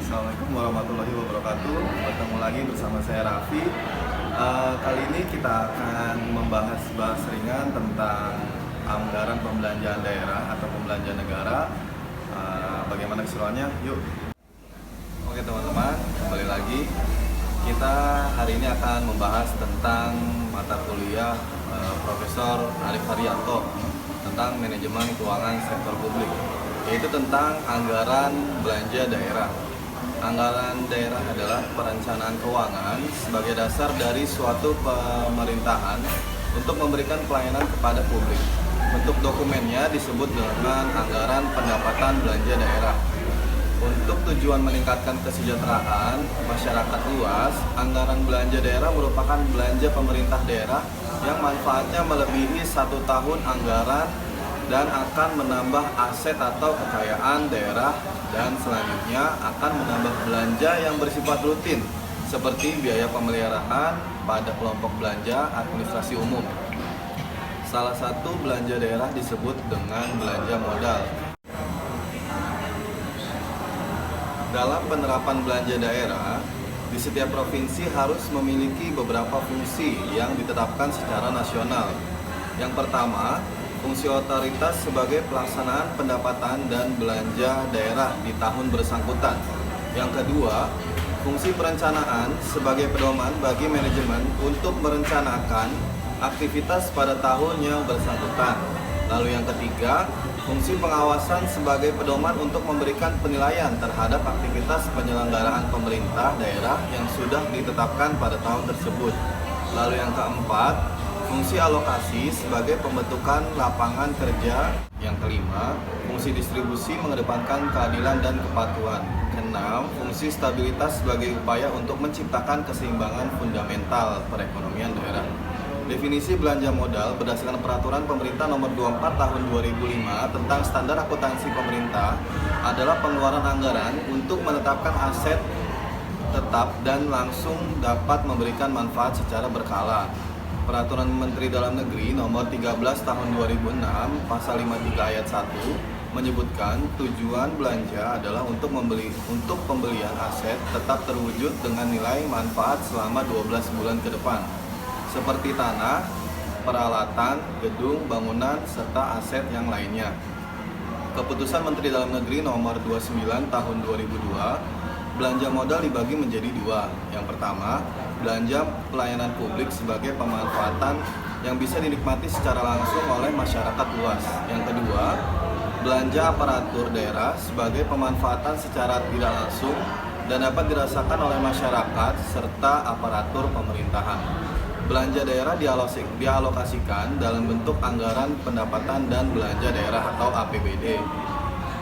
Assalamualaikum warahmatullahi wabarakatuh. Bertemu lagi bersama saya Raffi. Kali ini kita akan membahas ringan tentang anggaran pembelanjaan daerah atau pembelanjaan negara. Bagaimana keseruannya? Yuk. Oke teman-teman, kembali lagi. Kita hari ini akan membahas tentang mata kuliah Profesor Arif Haryanto tentang manajemen keuangan sektor publik, yaitu tentang anggaran belanja daerah. Anggaran daerah adalah perencanaan keuangan sebagai dasar dari suatu pemerintahan untuk memberikan pelayanan kepada publik. Bentuk dokumennya disebut dengan anggaran pendapatan belanja daerah. Untuk tujuan meningkatkan kesejahteraan masyarakat luas, anggaran belanja daerah merupakan belanja pemerintah daerah yang manfaatnya melebihi 1 tahun anggaran dan akan menambah aset atau kekayaan daerah, dan selanjutnya akan menambah belanja yang bersifat rutin seperti biaya pemeliharaan pada kelompok belanja administrasi umum. Salah satu belanja daerah disebut dengan belanja modal. Dalam penerapan belanja daerah, di setiap provinsi harus memiliki beberapa fungsi yang ditetapkan secara nasional. Yang pertama, fungsi otoritas sebagai pelaksanaan pendapatan dan belanja daerah di tahun bersangkutan. Yang kedua, fungsi perencanaan sebagai pedoman bagi manajemen untuk merencanakan aktivitas pada tahun yang bersangkutan. Lalu yang ketiga, fungsi pengawasan sebagai pedoman untuk memberikan penilaian terhadap aktivitas penyelenggaraan pemerintah daerah yang sudah ditetapkan pada tahun tersebut. Lalu yang keempat, fungsi alokasi sebagai pembentukan lapangan kerja. Yang kelima, fungsi distribusi mengedepankan keadilan dan kepatuhan. Keenam, fungsi stabilitas sebagai upaya untuk menciptakan keseimbangan fundamental perekonomian daerah. Definisi belanja modal berdasarkan Peraturan Pemerintah Nomor 24 Tahun 2005 tentang Standar Akuntansi Pemerintah adalah pengeluaran anggaran untuk menetapkan aset tetap dan langsung dapat memberikan manfaat secara berkala. Peraturan Menteri Dalam Negeri Nomor 13 Tahun 2006 Pasal 53 Ayat 1 menyebutkan tujuan belanja adalah untuk pembelian aset tetap terwujud dengan nilai manfaat selama 12 bulan ke depan, seperti tanah, peralatan, gedung, bangunan, serta aset yang lainnya. Keputusan Menteri Dalam Negeri Nomor 29 Tahun 2002, belanja modal dibagi menjadi dua. Yang pertama, belanja pelayanan publik sebagai pemanfaatan yang bisa dinikmati secara langsung oleh masyarakat luas. Yang kedua, belanja aparatur daerah sebagai pemanfaatan secara tidak langsung dan dapat dirasakan oleh masyarakat serta aparatur pemerintahan. Belanja daerah dialokasikan dalam bentuk anggaran pendapatan dan belanja daerah atau APBD.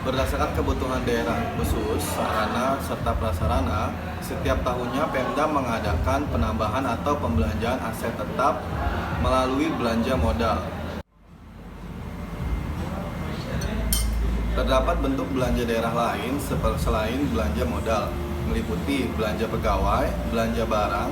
Berdasarkan kebutuhan daerah khusus, sarana serta prasarana, setiap tahunnya Pemda mengadakan penambahan atau pembelanjaan aset tetap melalui belanja modal. Terdapat bentuk belanja daerah lain selain belanja modal, meliputi belanja pegawai, belanja barang,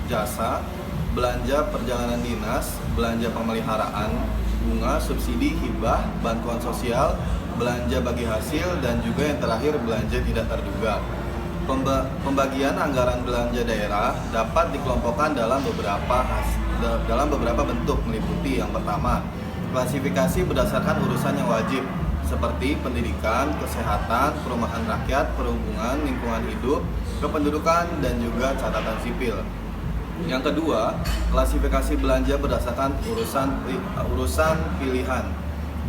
jasa, belanja perjalanan dinas, belanja pemeliharaan, bunga, subsidi, hibah, bantuan sosial, belanja bagi hasil, dan juga yang terakhir belanja tidak terduga. Pembagian anggaran belanja daerah dapat dikelompokkan dalam beberapa bentuk, meliputi yang pertama, klasifikasi berdasarkan urusan yang wajib seperti pendidikan, kesehatan, perumahan rakyat, perhubungan, lingkungan hidup, kependudukan, dan juga catatan sipil. Yang kedua, klasifikasi belanja berdasarkan urusan pilihan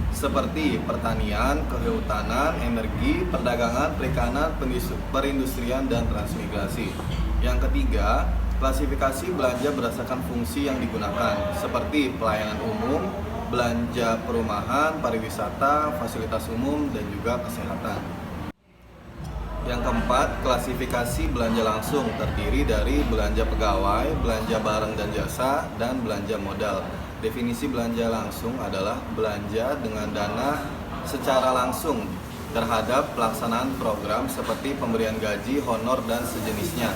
seperti pertanian, kehutanan, energi, perdagangan, perikanan, perindustrian, dan transmigrasi. Yang ketiga, klasifikasi belanja berdasarkan fungsi yang digunakan seperti pelayanan umum, belanja perumahan, pariwisata, fasilitas umum, dan juga kesehatan. Yang keempat, klasifikasi belanja langsung terdiri dari belanja pegawai, belanja barang dan jasa, dan belanja modal. Definisi belanja langsung adalah belanja dengan dana secara langsung terhadap pelaksanaan program seperti pemberian gaji, honor, dan sejenisnya.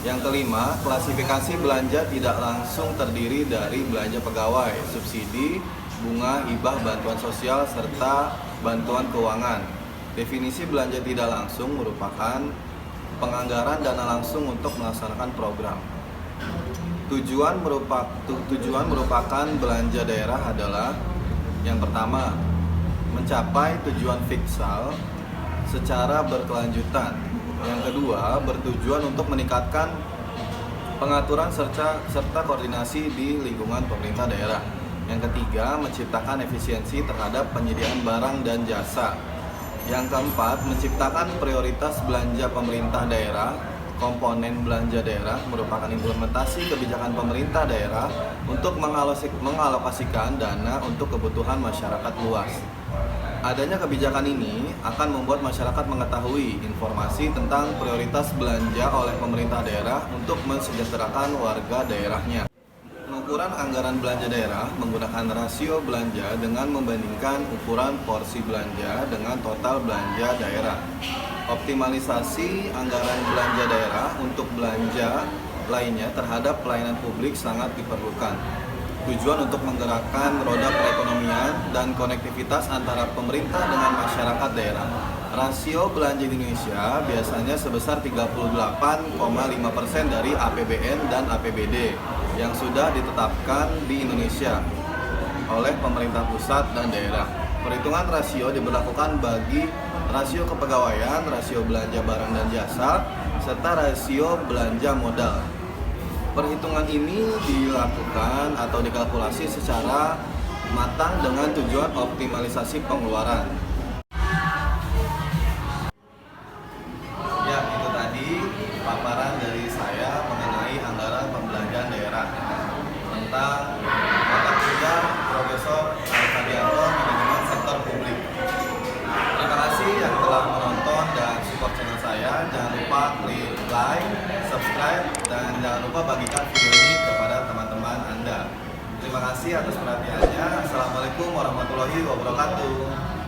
Yang kelima, klasifikasi belanja tidak langsung terdiri dari belanja pegawai, subsidi, bunga, hibah, bantuan sosial, serta bantuan keuangan. Definisi belanja tidak langsung merupakan penganggaran dana langsung untuk melaksanakan program. Tujuan merupakan belanja daerah adalah yang pertama, mencapai tujuan fiskal secara berkelanjutan. Yang kedua, bertujuan untuk meningkatkan pengaturan serta koordinasi di lingkungan pemerintah daerah. Yang ketiga, menciptakan efisiensi terhadap penyediaan barang dan jasa. Yang keempat, menciptakan prioritas belanja pemerintah daerah. Komponen belanja daerah merupakan implementasi kebijakan pemerintah daerah untuk mengalokasikan dana untuk kebutuhan masyarakat luas. Adanya kebijakan ini akan membuat masyarakat mengetahui informasi tentang prioritas belanja oleh pemerintah daerah untuk mensejahterakan warga daerahnya. Pengukuran anggaran belanja daerah menggunakan rasio belanja dengan membandingkan ukuran porsi belanja dengan total belanja daerah. Optimalisasi anggaran belanja daerah untuk belanja lainnya terhadap pelayanan publik sangat diperlukan. Tujuan untuk menggerakkan roda perekonomian dan konektivitas antara pemerintah dengan masyarakat daerah. Rasio belanja Indonesia biasanya sebesar 38,5% dari APBN dan APBD yang sudah ditetapkan di Indonesia oleh pemerintah pusat dan daerah. Perhitungan rasio diberlakukan bagi rasio kepegawaian, rasio belanja barang dan jasa, serta rasio belanja modal. Perhitungan ini dilakukan atau dikalkulasi secara matang dengan tujuan optimalisasi pengeluaran. Ya, itu tadi paparan dari saya mengenai anggaran pembelanjaan daerah tentang mata kuliah Profesor Arifadianto Manajemen Sektor Publik. Terima kasih yang telah menonton dan support channel saya. Jangan lupa klik like, subscribe, dan jangan lupa bagikan video ini kepada teman-teman Anda. Terima kasih atas perhatiannya. Assalamualaikum warahmatullahi wabarakatuh.